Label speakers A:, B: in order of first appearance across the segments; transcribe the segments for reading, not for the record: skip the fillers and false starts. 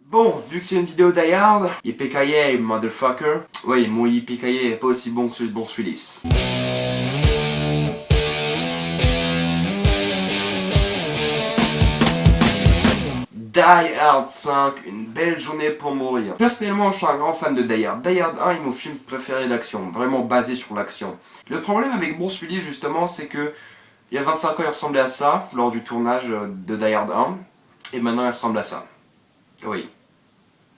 A: Bon, vu que c'est une vidéo Die Hard, yippee motherfucker. Oui, mon yippee est pas aussi bon que celui de Bruce Willis. Die Hard 5, une belle journée pour mourir. Personnellement, je suis un grand fan de Die Hard. Die Hard 1 est mon film préféré d'action, vraiment basé sur l'action. Le problème avec Bruce Willis, justement, c'est que il y a 25 ans, il ressemblait à ça, lors du tournage de Die Hard 1, et maintenant il ressemble à ça. Oui.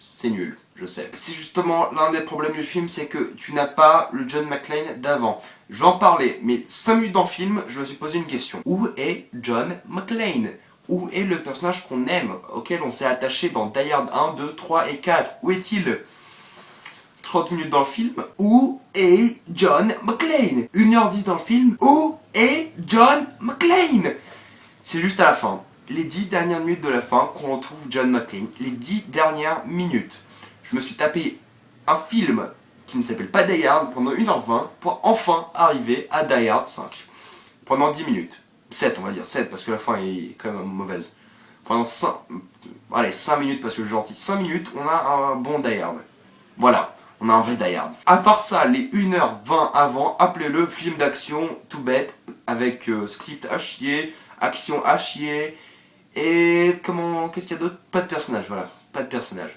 A: C'est nul, je sais. C'est justement l'un des problèmes du film, c'est que tu n'as pas le John McClane d'avant. J'en parlais, mais 5 minutes dans le film, je me suis posé une question. Où est John McClane? Où est le personnage qu'on aime, auquel on s'est attaché dans Die Hard 1, 2, 3 et 4? Où est-il? 30 minutes dans le film, où est John McClane? 1h10 dans le film, où est John McClane? C'est juste à la fin. Les 10 dernières minutes de la fin qu'on retrouve John McClane. Les 10 dernières minutes. Je me suis tapé un film qui ne s'appelle pas Die Hard pendant 1h20 pour enfin arriver à Die Hard 5. Pendant 10 minutes. 7 on va dire, 7 parce que la fin est quand même mauvaise. Pendant 5, allez 5 minutes parce que je suis gentil. 5 minutes on a un bon Die Hard. Voilà, on a un vrai Die Hard. À part ça, les 1h20 avant, appelez-le film d'action tout bête avec script à chier, action à chier. Et qu'est-ce qu'il y a d'autre? Pas de personnage, voilà, pas de personnage.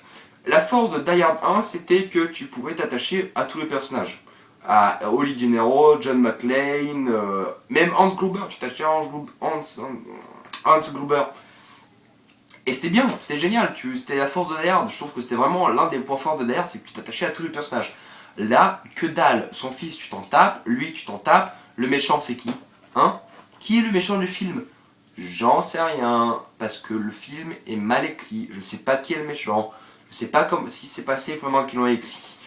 A: La force de Die Hard 1, c'était que tu pouvais t'attacher à tous les personnages. À Holly Gennaro, John McClane, même Hans Gruber, tu t'attachais à Hans Gruber. Et c'était bien, c'était génial, c'était la force de Die Hard. Je trouve que c'était vraiment l'un des points forts de Die Hard, c'est que tu t'attachais à tous les personnages. Là, que dalle, son fils tu t'en tapes, lui tu t'en tapes, le méchant c'est qui? Hein? Qui est le méchant du film? J'en sais rien, parce que le film est mal écrit, je sais pas qui est le méchant, je sais pas ce qui s'est passé pendant qu'ils l'ont écrit,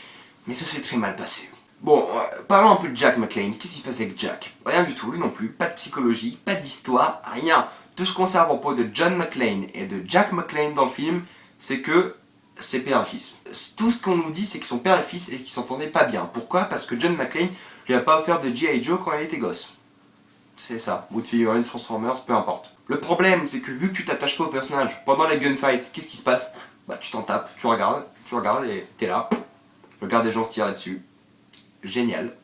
A: mais ça s'est très mal passé. Bon, parlons un peu de Jack McClane. Qu'est-ce qui se passe avec Jack? Rien du tout, lui non plus, pas de psychologie, pas d'histoire, rien. Tout ce qu'on sait à propos de John McClane et de Jack McClane dans le film, c'est que c'est père et fils. Tout ce qu'on nous dit, c'est qu'ils sont père et fils et qu'ils s'entendaient pas bien. Pourquoi? Parce que John McClane lui a pas offert de G.I. Joe quand il était gosse. C'est ça, ou de figurines Transformers, peu importe. Le problème, c'est que vu que tu t'attaches pas au personnage, pendant les gunfights, qu'est-ce qui se passe? Bah tu t'en tapes, tu regardes et t'es là. Tu regardes des gens se tirer dessus. Génial.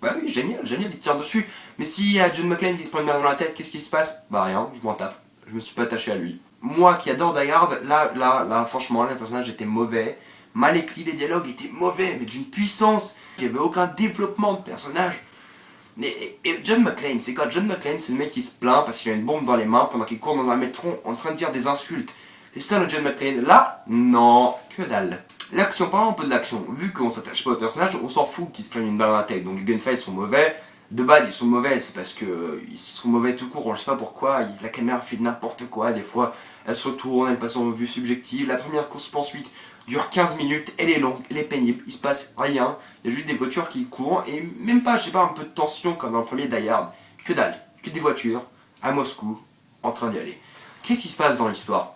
A: Bah oui, génial, ils tirent dessus. Mais s'il y a John McClane qui se prend une balle dans la tête, qu'est-ce qui se passe? Bah rien, je m'en tape. Je me suis pas attaché à lui. Moi qui adore Die Hard, là, franchement, le personnage était mauvais. Mal écrit, les dialogues étaient mauvais, mais d'une puissance. Il n'y avait aucun développement de personnage. Et John McClane, c'est quoi? John McClane, c'est le mec qui se plaint parce qu'il a une bombe dans les mains pendant qu'il court dans un métro en train de dire des insultes. C'est ça le John McClane. Là, non, que dalle. L'action, parlons un peu de l'action. Vu qu'on s'attache pas au personnage, on s'en fout qu'ils se prennent une balle dans la tête. Donc les gunfights sont mauvais. De base, ils sont mauvais, c'est parce que ils sont mauvais tout court. Je sais pas pourquoi. La caméra fait n'importe quoi. Des fois, elle se retourne, elle passe en vue subjective. La première course-poursuite dure 15 minutes. Elle est longue, elle est pénible. Il se passe rien. Il y a juste des voitures qui courent. Et même pas, je sais pas, un peu de tension comme dans le premier Die Hard. Que dalle. Que des voitures à Moscou en train d'y aller. Qu'est-ce qui se passe dans l'histoire?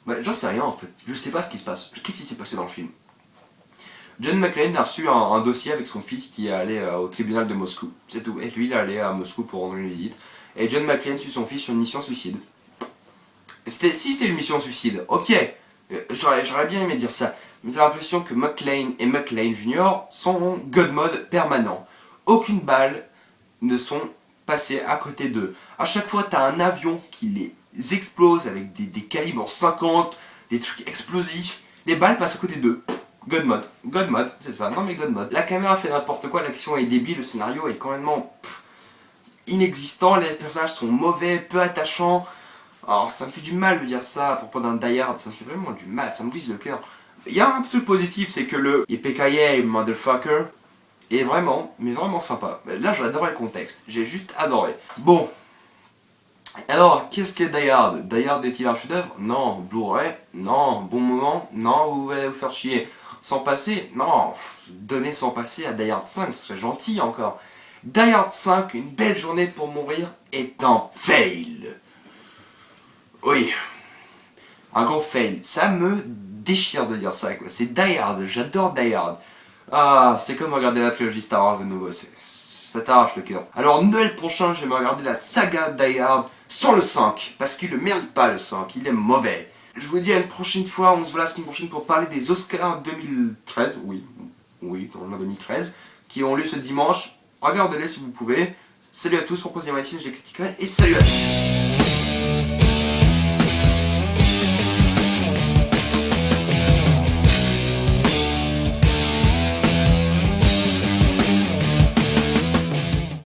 A: Bah, j'en sais rien en fait, je sais pas ce qui se passe. Qu'est-ce qui s'est passé dans le film? John McClane a reçu un dossier avec son fils qui est allé au tribunal de Moscou. C'est tout. Et lui il est allé à Moscou pour rendre une visite. Et John McClane suit son fils sur une mission suicide. Si c'était une mission suicide, ok. J'aurais bien aimé dire ça. Mais j'ai l'impression que McClane et McClane Jr. sont en God mode permanent. Aucune balle ne sont passées à côté d'eux. À chaque fois t'as un avion qui les explose avec des calibres 50, des trucs explosifs, les balles passent à côté d'eux. God mode, c'est ça, non mais God mode. La caméra fait n'importe quoi, l'action est débile, le scénario est complètement inexistant, les personnages sont mauvais, peu attachants. Alors ça me fait du mal de dire ça à propos d'un Die Hard, ça me fait vraiment du mal, ça me brise le cœur. Il y a un truc positif, c'est que le yippee motherfucker est vraiment, mais vraiment sympa. Là j'ai adoré le contexte, j'ai juste adoré. Bon. Alors, qu'est-ce qu'est Die Hard? Die Hard est-il un chef-d'œuvre? Non. Blu-ray? Non. Bon moment? Non. Vous allez vous faire chier. Sans passer? Non. Donner sans passer à Die Hard 5, ce serait gentil encore. Die Hard 5, une belle journée pour mourir, est un fail. Oui. Un gros fail. Ça me déchire de dire ça, quoi. C'est Die Hard, j'adore Die Hard. Ah, c'est comme regarder la trilogie Star Wars de nouveau, ça t'arrache le cœur. Alors Noël prochain, j'aimerais regarder la saga Die Hard sans le 5, parce qu'il ne mérite pas le 5, il est mauvais. Je vous dis à une prochaine fois, on se voit la semaine prochaine pour parler des Oscars 2013, oui, on est en 2013, qui ont lieu ce dimanche. Regardez-les si vous pouvez. Salut à tous, proposez ma team, j'ai critiqué et salut à tous.